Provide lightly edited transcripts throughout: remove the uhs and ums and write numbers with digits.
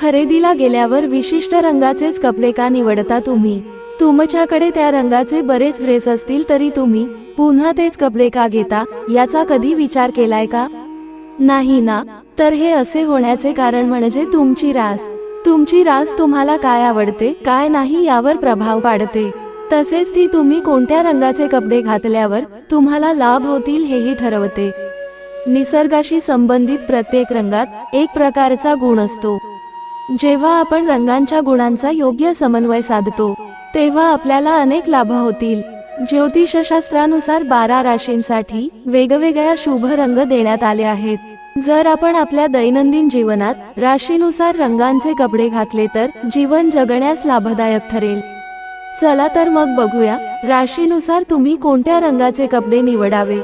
खरेदीला गेल्यावर विशिष्ट रंगाचेच कपडे का निवडता तुम्ही? तुमच्याकडे त्या रंगाचे बरेच ड्रेस असतील तरी तुम्ही पुन्हा तेच कपडे का घेता, याचा कधी विचार केलाय का? नाही ना? तर हे असे होण्याचे कारण म्हणजे तुमची रास. तुमची रास तुम्हाला काय आवडते काय नाही यावर प्रभाव पाडते. तसेच ती तुम्ही कोणत्या रंगाचे कपडे घातल्यावर तुम्हाला लाभ होतील हेही ठरवते. निसर्गाशी संबंधित प्रत्येक रंगात एक प्रकारचा गुण असतो. जेव्हा आपण रंगांच्या गुणांचा योग्य समन्वय साधतो तेव्हा आपल्याला अनेक लाभ होतील. ज्योतिषशास्त्रानुसार 12 राशींसाठी वेगवेगळ्या शुभ रंग देण्यात आले आहेत. जर आपण आपल्या दैनंदिन जीवनात राशीनुसार रंगांचे कपडे घातले तर जीवन जगण्यास लाभदायक ठरेल. चला तर मग बघूया राशीनुसार तुम्ही कोणत्या रंगाचे कपडे निवडावे.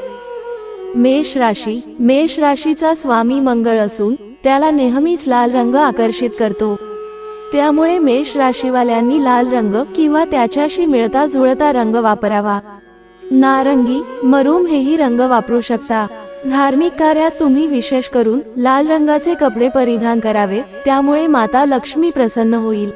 मेष राशी. मेष राशीचा स्वामी मंगळ असून त्याला नेहमीच लाल रंग आकर्षित करतो. त्यामुळे मेष राशीवाल्यांनी लाल रंग किंवा त्याच्याशी मिळता जुळता रंग वापरावा. नारंगी, मरूम हेही रंग वापरू शकता. धार्मिक कार्यात तुम्ही विशेष करून लाल रंगाचे कपडे परिधान करावे, त्यामुळे माता लक्ष्मी प्रसन्न होईल.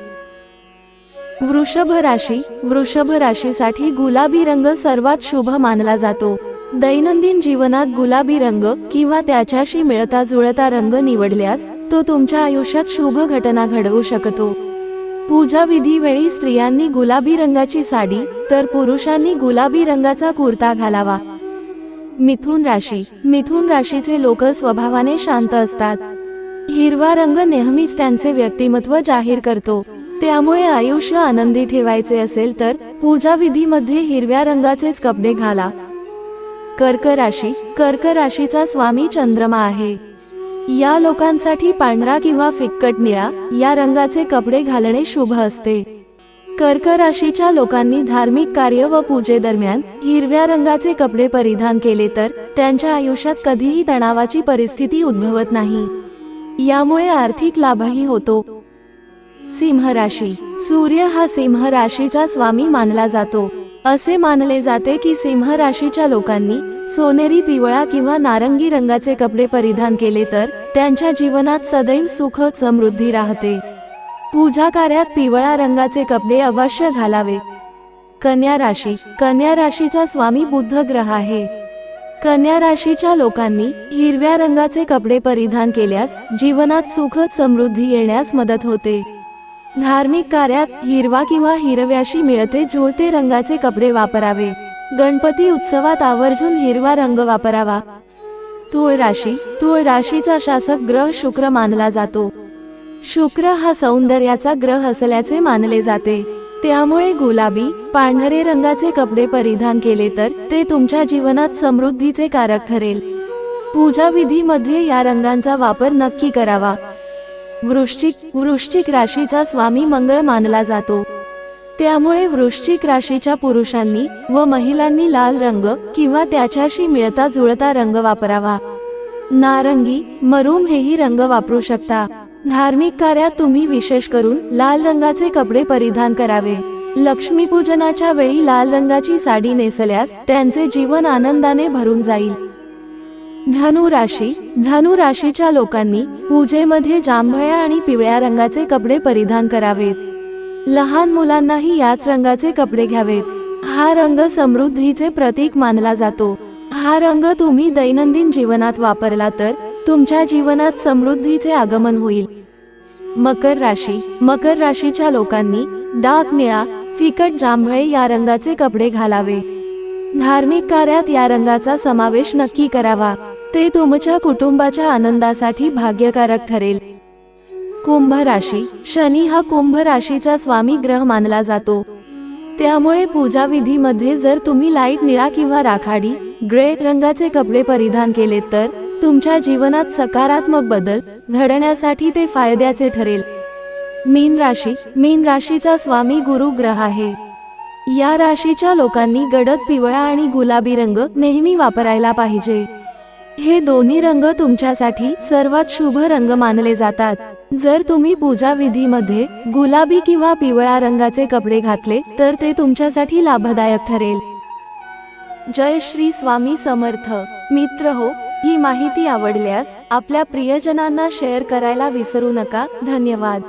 वृषभ राशी. वृषभ राशीसाठी गुलाबी रंग सर्वात शुभ मानला जातो. दैनंदिन जीवनात गुलाबी रंग किंवा त्याच्याशी मिळता जुळता रंग निवडल्यास तो तुमच्या आयुष्यात शुभ घटना घडवू शकतो. पूजा विधी वेळी स्त्रियांनी गुलाबी रंगाची साडी तर पुरुषांनी गुलाबी रंगाचा कुर्ता घालावा. मिथुन राशी. मिथुन राशीचे लोक स्वभावाने शांत असतात. हिरवा रंग नेहमीच त्यांचे व्यक्तिमत्व जाहीर करतो. त्यामुळे आयुष्य आनंदी ठेवायचे असेल तर पूजा विधीमध्ये हिरव्या रंगाचेच कपडे घाला. कर्क राशी. कर्क राशीचा स्वामी चंद्रमा आहे. या लोकांसाठी पांढरा किंवा फिक्कट निळा या रंगाचे कपडे घालणे शुभ असते. कर्क राशीच्या लोकांनी धार्मिक कार्य व पूजेदरम्यान हिरव्या रंगाचे कपडे परिधान केले तर त्यांच्या आयुष्यात कधीही तणावाची परिस्थिती उद्भवत नाही. यामुळे आर्थिक लाभही होतो. सिंह राशी. सूर्य हा सिंह राशीचा स्वामी मानला जातो. असे मानले जाते की सिंह राशीच्या लोकांनी सोनेरी, पिवळा किंवा नारंगी रंगाचे कपडे परिधान केले तर त्यांच्या जीवनात सदैव सुख समृद्धी राहते. पूजा कार्यात पिवळा रंगाचे कपडे अवश्य घालावे. कन्या राशी. कन्या राशीचा स्वामी बुध ग्रह आहे. कन्या राशीच्या लोकांनी हिरव्या रंगाचे कपडे परिधान केल्यास जीवनात सुख समृद्धी येण्यास मदत होते. धार्मिक कार्यात हिरवा किंवा हिरव्याशी मिळते जुळते रंगाचे कपडे वापरावे. गणपती उत्सवात आवर्जून हिरवा रंग वापरावा. तूळ राशी. तूळ राशीचा शासक ग्रह शुक्र मानला जातो. शुक्र हा सौंदर्याचा ग्रह असल्याचे मानले जाते. त्यामुळे गुलाबी, पांढरे रंगाचे कपडे परिधान केले तर ते तुमच्या जीवनात समृद्धीचे कारक ठरेल. पूजा विधीमध्ये या रंगांचा वापर नक्की करावा. वृश्चिक. वृश्चिक राशीचा स्वामी मंगळ मानला जातो. त्यामुळे वृश्चिक राशीच्या पुरुषांनी व महिलांनी लाल रंग किंवा त्याच्याशी मिळता जुळता रंग वापरावा. नारंगी, मरूम हेही रंग वापरू शकता. धार्मिक कार्यात तुम्ही विशेष करून लाल रंगाचे कपडे परिधान करावे. लक्ष्मीपूजनाच्या वेळी लाल रंगाची साडी नेसल्यास त्यांचे जीवन आनंदाने भरून जाईल. धनु राशी. धनु राशीच्या लोकांनी पूजेमध्ये जांभळ्या आणि पिवळ्या रंगाचे कपडे परिधान करावेत. लहान मुलांनाही याच रंगाचे कपडे घ्यावेत. हा रंग समृद्धीचे प्रतीक मानला जातो. हा रंग तुम्ही दैनंदिन जीवनात वापरला तर तुमच्या जीवनात समृद्धीचे आगमन होईल. मकर राशी. मकर राशीच्या लोकांनी डार्क निळा, फिकट जांभळे या रंगाचे कपडे घालावे. धार्मिक कार्यात या रंगाचा समावेश नक्की करावा. ते तुमच्या कुटुंबाच्या आनंदासाठी भाग्यकारक ठरेल. कुंभ राशी. शनी हा कुंभ राशीचा स्वामी ग्रह मानला जातो. त्यामुळे पूजा विधीमध्ये जर तुम्ही लाईट निळा किंवा राखाडी, ग्रे रंगाचे कपडे परिधान केलेत तर तुमच्या जीवनात सकारात्मक बदल घडण्यासाठी ते फायद्याचे ठरेल. मीन राशी. मीन राशीचा स्वामी गुरु ग्रह आहे. या राशीच्या लोकांनी गडद पिवळा आणि गुलाबी रंग नेहमी वापरायला पाहिजे. हे दोन्ही रंग तुमच्यासाठी सर्वात शुभ रंग मानले जातात. जर तुम्ही पूजा विधीमध्ये गुलाबी किंवा पिवळा रंगाचे कपडे घातले तर ते तुमच्यासाठी लाभदायक ठरेल. जय श्री स्वामी समर्थ. मित्र हो, ही माहिती आवडल्यास आपल्या प्रियजनांना शेअर करायला विसरू नका. धन्यवाद.